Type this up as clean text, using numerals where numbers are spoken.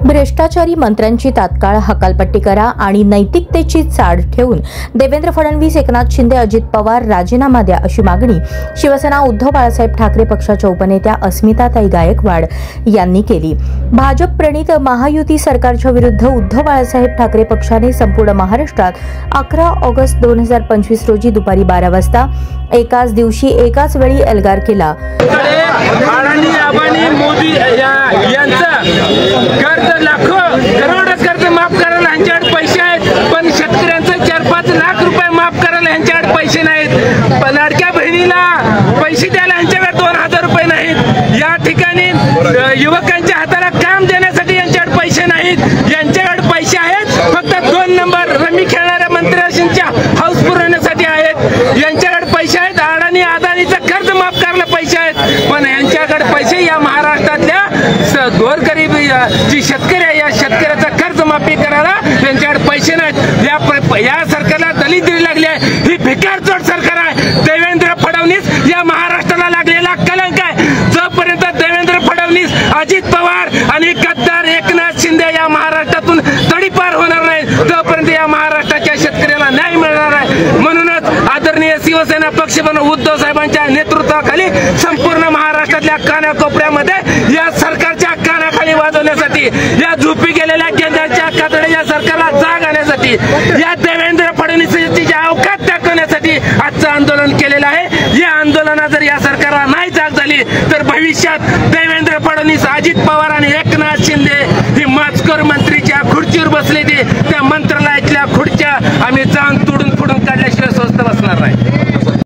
भ्रष्टाचारी मंत्र्यांची तात्काळ हकालपट्टी करा आणि नैतिकतेची चाड ठेवून देवेंद्र फडणवीस, एकनाथ शिंदे, अजित पवार राजीनामा द्या अशी मागणी शिवसेना उद्धव बाळासाहेब ठाकरे पक्षाच्या उपनेत्या अस्मिताताई गायकवाड यांनी केली। भाजप प्रणित महायुती सरकारच्या विरुद्ध उद्धव बाळासाहेब ठाकरे पक्षाने संपूर्ण महाराष्ट्रात 11 ऑगस्ट 2025 रोजी दुपारी 12 वाजता एकाच दिवशी एकाच वेळी एल्गार केला। मोदी कर्ज लाखो करोड कर्ज माफ करायला यांच्याकडे पैसे आहेत, पण शेतकऱ्यांचे 4-5 लाख रुपये माफ करायला यांच्याकडे पैसे नाहीत। लाडक्या बहिणीला पैसे द्यायला यांच्याकडे 2000 रुपये नाहीत। या ठिकाणी युवकांच्या हाताला काम देण्यासाठी यांच्याकडे पैसे नाहीत। यांच्याकडे पैसे आहेत फक्त 2 नंबर रमी खेळणाऱ्या मंत्र्यांच्या हाऊस पुरवण्यासाठी आहेत। यांच्याकडे पैसे आहेत, अदानीचं कर्ज माफ करायला पैसे आहेत, पण यांच्याकडे पैसे या महाराष्ट्रातल्या गोरगरीब जी शेतकरी आहे या शेतकऱ्याचा कर्ज माफी करायला त्यांच्याकडे पैसे नाहीत। या सरकारला दलिंद्री लागली आहे, ही भिकारचोट सरकार आहे। देवेंद्र फडणवीस या महाराष्ट्राला लागलेला कलंक आहे। जोपर्यंत देवेंद्र फडणवीस, अजित पवार आणि गद्दार एकनाथ शिंदे या महाराष्ट्रातून तडीपार होणार नाही तोपर्यंत या महाराष्ट्राच्या शेतकऱ्याला न्याय मिळणार आहे। म्हणूनच आदरणीय शिवसेना पक्ष बनवून उद्धव साहेबांच्या नेतृत्वाखाली संपूर्ण महाराष्ट्रातल्या कानाकोपऱ्यामध्ये या सरकारच्या कानाखाली वाजवण्यासाठी, या झोपी गेलेल्या केंद्राच्या कातड्याच्या सरकारला जाग आणण्यासाठी, या देवेंद्र फडणवीसांची अवकात दाखवण्यासाठी आजचं आंदोलन केलेलं आहे। या आंदोलनात जर या सरकारला नाही जाग झाली तर भविष्यात देवेंद्र फडणवीस, अजित पवार आणि एकनाथ शिंदे ही माचकर मंत्रीच्या खुर्चीवर बसले, त्या मंत्रालयातल्या खुर्ची